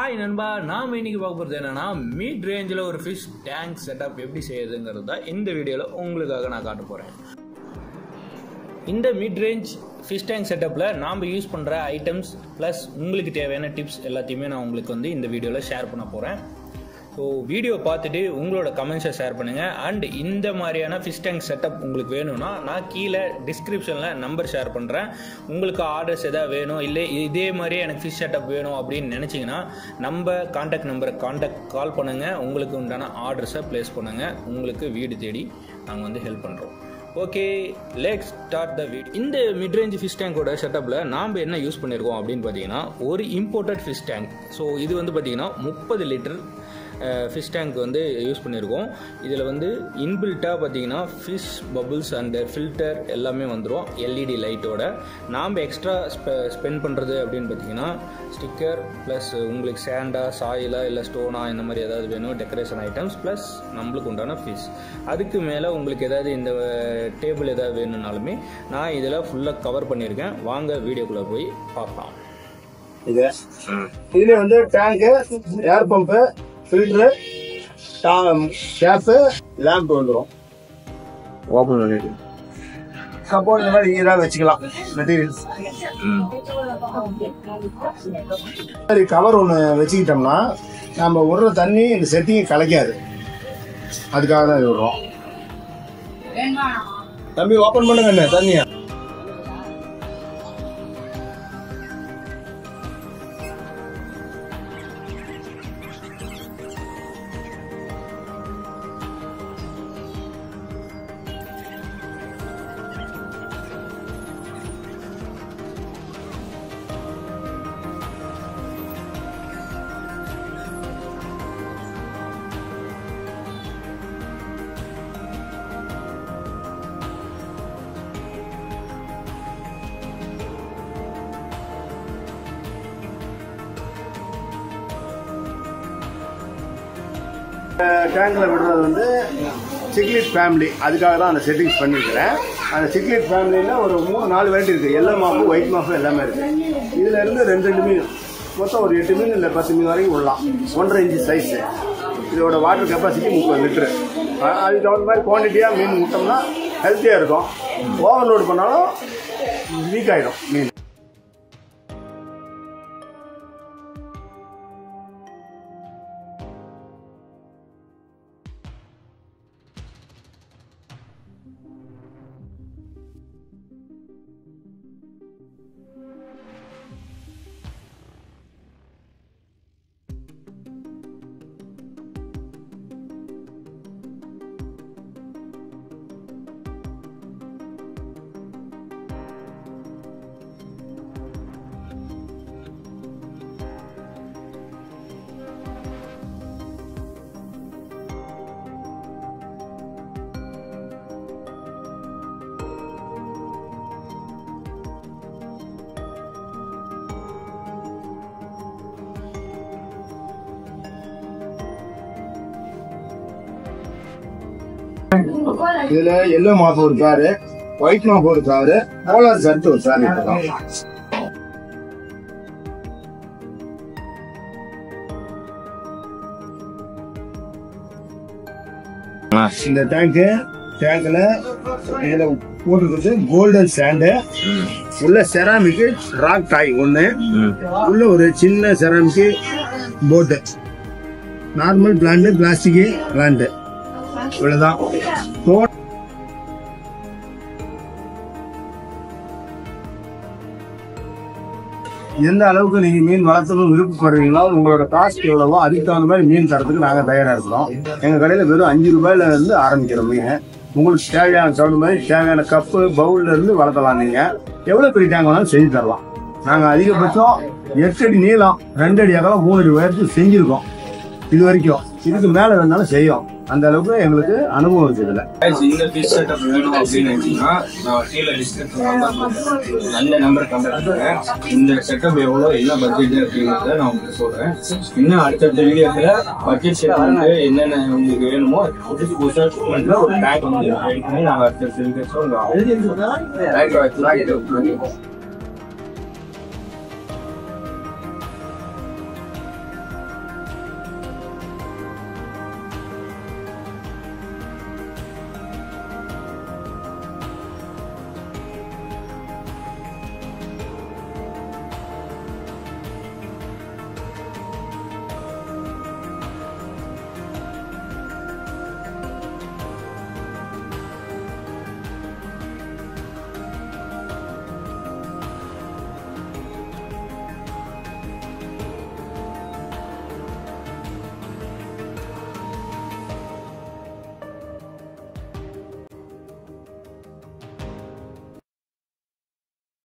Hi நண்பா, நாம் இன்னைக்கு பார்க்க போகிறது என்னன்னா மிட் ரேஞ்சில் ஒரு ஃபிஷ் டேங்க் செட்டப் எப்படி செய்யுதுங்கிறது தான் இந்த வீடியோவில் உங்களுக்காக நான் காட்ட போகிறேன். இந்த மிட் ரேஞ்ச் ஃபிஷ் டேங்க் செட்டப்பில் நாம் யூஸ் பண்ணுற ஐட்டம்ஸ் ப்ளஸ் உங்களுக்கு தேவையான டிப்ஸ் எல்லாத்தையுமே நான் உங்களுக்கு இந்த வீடியோவில் ஷேர் பண்ண போகிறேன். ஸோ வீடியோ பார்த்துட்டு உங்களோட கமெண்ட்ஸை ஷேர் பண்ணுங்கள். அண்ட் இந்த மாதிரியான ஃபிஷ் டேங்க் செட்டப் உங்களுக்கு வேணும்னா நான் கீழே டிஸ்கிரிப்ஷனில் நம்பர் ஷேர் பண்ணுறேன். உங்களுக்கு ஆர்டர்ஸ் எதாவது வேணும், இல்லை இதே மாதிரியே எனக்கு ஃபிஷ் செட்டப் வேணும் அப்படின்னு நினச்சிங்கன்னா நம்ம கான்டாக்ட் நம்பரை கால் பண்ணுங்கள். உங்களுக்கு உண்டான ஆர்டர்ஸை ப்ளேஸ் பண்ணுங்கள். உங்களுக்கு வீடு தேடி நாங்கள் ஹெல்ப் பண்ணுறோம். Okay, let's start the video. இந்த மிட்ரேஞ்ச் ஃபிஷ் டேங்கோட செட்டப்பில் நாம் என்ன யூஸ் பண்ணியிருக்கோம் அப்படின்னு பார்த்தீங்கன்னா ஒரு இம்போர்ட்டட் ஃபிஷ் டேங்க். ஸோ இது பார்த்தீங்கன்னா 30 லிட்டர் ஃபிஷ் டேங்க் யூஸ் பண்ணியிருக்கோம். இதில் இன்பில்ட்டாக பார்த்தீங்கன்னா ஃபிஷ் பபுள்ஸ் அண்ட் ஃபில்டர் எல்லாமே வந்துடும் எல்இடி லைட்டோட. நாம் எக்ஸ்ட்ரா ஸ்பெண்ட் பண்ணுறது அப்படின்னு பார்த்தீங்கன்னா ஸ்டிக்கர் ப்ளஸ் உங்களுக்கு சேண்டா சாயிலா இல்லை ஸ்டோனா இந்த மாதிரி ஏதாவது வேணும் டெக்கரேஷன் ஐட்டம்ஸ் ப்ளஸ் நம்மளுக்கு உண்டான ஃபிஷ். அதுக்கு மேலே உங்களுக்கு ஏதாவது இந்த டேபிள் ஏதாவது வேணும்னாலுமே நான் இதில் ஃபுல்லாக கவர் பண்ணியிருக்கேன். வாங்க வீடியோக்குள்ளே போய் பார்க்கலாம். இதுல tank, air pump, filter, cap, lamp வந்துடும். ஓப்பன் பண்ணிட்டு சப்போர்ட் இந்த மாதிரி ஈராக வச்சுக்கலாம். மெட்டீரியல்ஸ் கவர் ஒன்று வச்சுக்கிட்டோம்னா நம்ம விடுற தண்ணி இந்த செட்டிங்கை கலைக்காது. அதுக்காக தான் இது விடுறோம். தம்பி ஓப்பன் பண்ணுங்க என்ன தண்ணியா. டேங்கில் விடுறது சிக்லிட் ஃபேமிலி, அதுக்காக தான் அந்த செட்டிங்ஸ் பண்ணியிருக்கிறேன். அந்த சிக்லிட் ஃபேமிலியில் ஒரு 3-4 வெரைட்டி இருக்குது. எல்லோ மாப்பு, ஒயிட் மாப்பு எல்லாமே இருக்குது. இதில் இருந்து 2 மீன், மொத்தம் ஒரு 8 மீன் இல்லை 10 மீன் வரைக்கும் விடலாம். 1.5 இன்ச்சு சைஸு. இதோட வாட்டர் கெப்பாசிட்டி 30 லிட்டரு. அதுக்கு தகுந்த மாதிரி குவான்டிட்டியாக மீன் விட்டோம்னா ஹெல்த்தியாக இருக்கும். ஓவர்லோடு பண்ணாலும் வீக் ஆகிடும் மீன். இதுல எல்லோ மாப்பு ஒரு காரு, ஒயிட் மாப்பு ஒரு காரு, போலார் சர்ட் ஒரு கார் இருக்கலாம். இந்த டேங்க்ல இதுல போட்டுருக்கிறது கோல்டன் சாண்டு, உள்ள செராமிக் ராக் டாய் ஒண்ணு, உள்ள ஒரு சின்ன செராமிக் போட்டு, நார்மல் பிளான்ட், பிளாஸ்டிக் பிளான்ட், இவ்வளவுதான். எந்த அளவுக்கு நீங்க மீன் வளர்த்தணும் விருப்பப்படுறீங்களோ உங்களோட காஸ்ட் எவ்வளவோ அதுக்கு தகுந்த மாதிரி மீன் தரத்துக்கு நாங்க தயாரா இருக்கிறோம். எங்க கடையில வெறும் 5 ரூபாயில இருந்து ஆரம்பிக்கிற மீன். உங்களுக்கு தேவையான தகுந்த மாதிரி தேவையான கப்பு பவுல்ல இருந்து வளர்த்தலாம். நீங்க எவ்வளவு பெரிய டேங்க் வேணாலும் செஞ்சு தரலாம். நாங்க அதிகபட்சம் 8 அடி நீளம், 2 அடி அகலம், 3 அடி உயரத்துக்கு செஞ்சிருக்கோம் இது வரைக்கும். இதுக்கு மேல வேணாலும் செய்யும். அந்த அளவுக்கு எங்களுக்கு அனுபவம் இருக்குதுல. இந்த ஃபிஷ் செட்டப் வேணும் அப்படின்னு நினைச்சீங்கன்னா நான் கீழே டிஸ்கிரிப்ஷன் நல்ல நம்பர் கான்டாக்ட் பண்ணுறேன். இந்த செட்டப் எவ்வளோ என்ன பட்ஜெட் அப்படிங்கிறத நான் உங்களுக்கு சொல்றேன். இன்னும் அடுத்தடுத்த வீடியோவில் பட்ஜெட் செட்டப் என்னென்ன உங்களுக்கு வேணுமோ புதுசாக ஒரு பேக் ரெடி பண்ணி நாங்கள் அடுத்த வீடியோஸ்